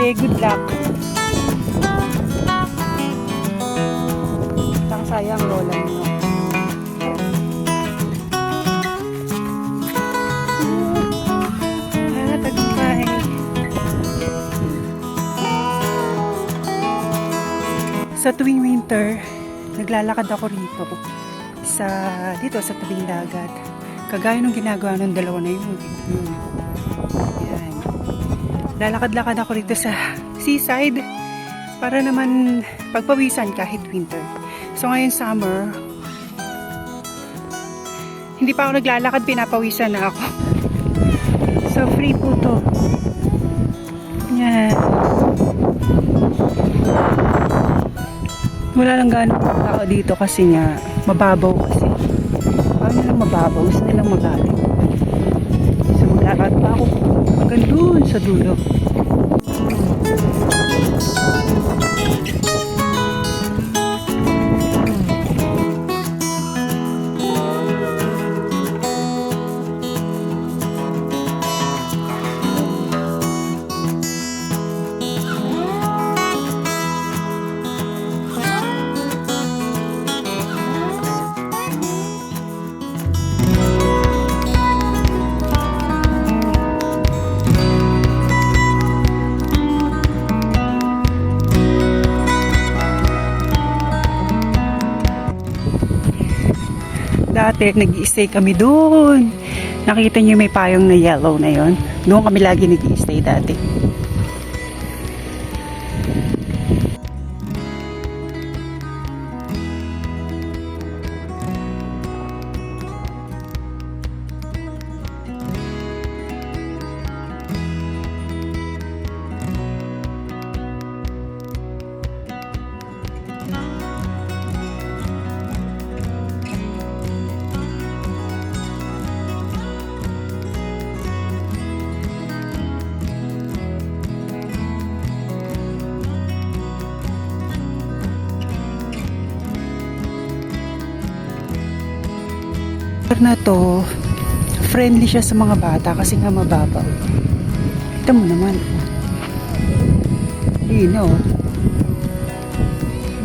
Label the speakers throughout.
Speaker 1: ate, good luck. Ang sayang lola nyo. Tagumpay. Sa tuwing winter, naglalakad ako rito dito sa tabing dagat. Kagaya ng ginagawa ng dalawa na yun. Yan. Lalakad-lakad ako rito sa seaside para naman pagpawisan kahit winter. So ngayon summer, hindi pa ako naglalakad, pinapawisan na ako. So free po to. Yan. Wala lang gano'ng tao dito kasi nga mababaw kasi. Parang nilang mababaw, gusto nilang magaling. So maglalakad pa ako hanggang doon sa dulo. Dati, nag-i-stay kami doon. Nakita niyo may payong na yellow na yon. Doon kami lagi nag-i-stay dati. Na to, friendly siya sa mga bata kasi nga mababaw. Kita mo naman. Lino.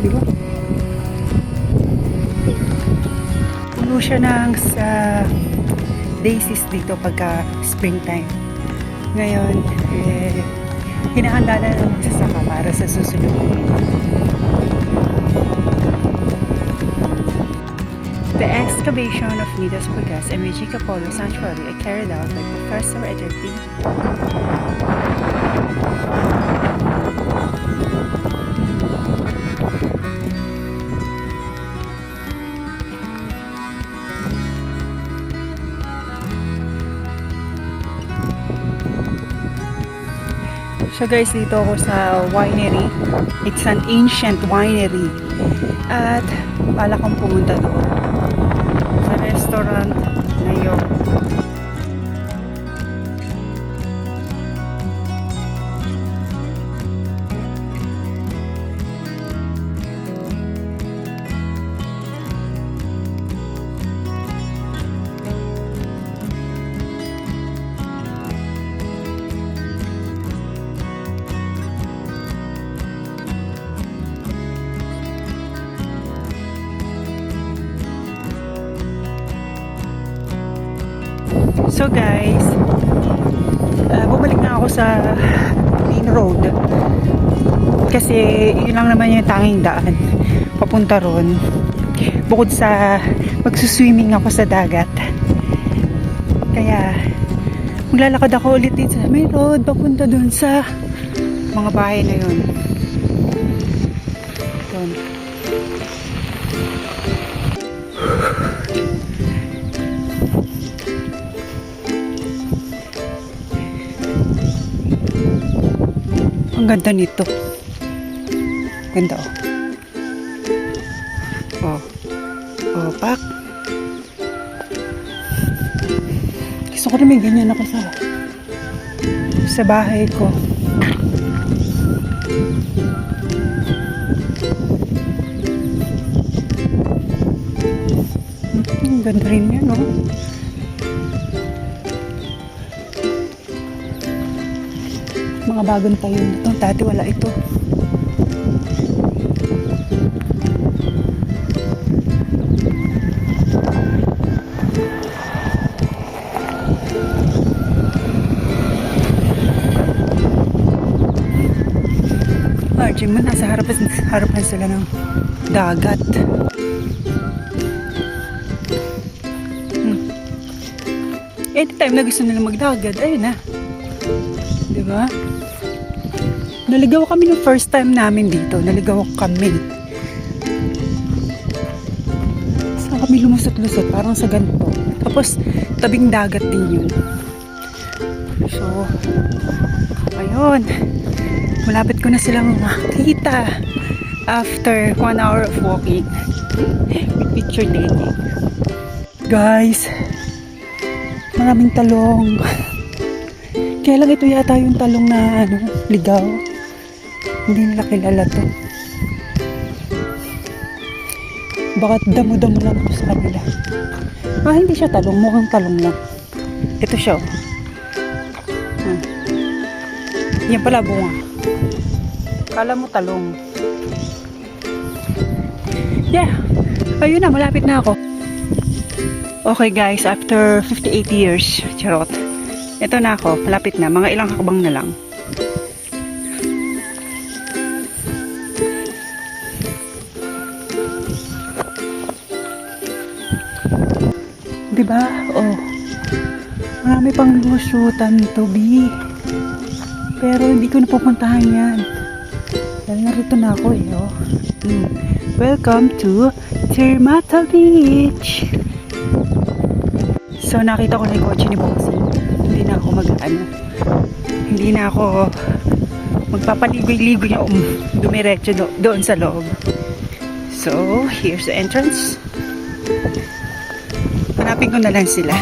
Speaker 1: Di ba? Puno siya ng sa daisies dito pagka springtime. Ngayon, hinahanda na ng magsasaka para sa susunod. The excavation of Nidas Pugas and Mijika Polo Sanctuary are carried out by Professor Edgar P. So guys, dito ako sa winery. It's an ancient winery. At bala kong pumunta doon sa restaurant na yun. So guys, bumalik na ako sa main road kasi yun lang naman yung tanging daan papunta ron, bukod sa magsuswimming ako sa dagat. Kaya maglalakad ako ulit dito sa main road papunta dun sa mga bahay na yun. Dun. Ang ganda nito. Ganda oh. Oh, pak. Gusto ko naman ganyan ako sa bahay ko. Ang ganda rin yan, no? mga bagong tayo na ito. Dati wala ito. Imagine mo, nasa harapan sila ng dagat. Anytime na gusto nila magdagat, ayun na. Diba? Naligaw kami nung first time namin dito. Naligaw kami. Saan kami lumusot-lusot? Parang sa ganito. Tapos, tabing dagat din yun. So, ayun. Malapit ko na silang makita after 1 hour of walking with picture taking. Guys, maraming talong. Kaya lang ito yata yung talong na ligaw. Hindi nila kilala to. Baka damo-damo lang ito sa kanila. Hindi siya talong. Mukhang talong lang. Ito siya. Yan pala bunga. Kala mo talong. Yeah. Ayun na, malapit na ako. Okay guys, after 58 years, charot. Ito na ako, malapit na. Mga ilang hakbang na lang. Diba? Oh. Marami pang lusutan to be. Pero hindi ko napupuntahan yan. Dahil narito na ako eh. Oh. Welcome to Termata Beach. So nakita ko na yung kotse ni Bossy. Hindi na ako hindi na ako magpapaligoy-ligoy niya dumiretso doon sa loob. So here's the entrance. Hanapin ko na lang sila.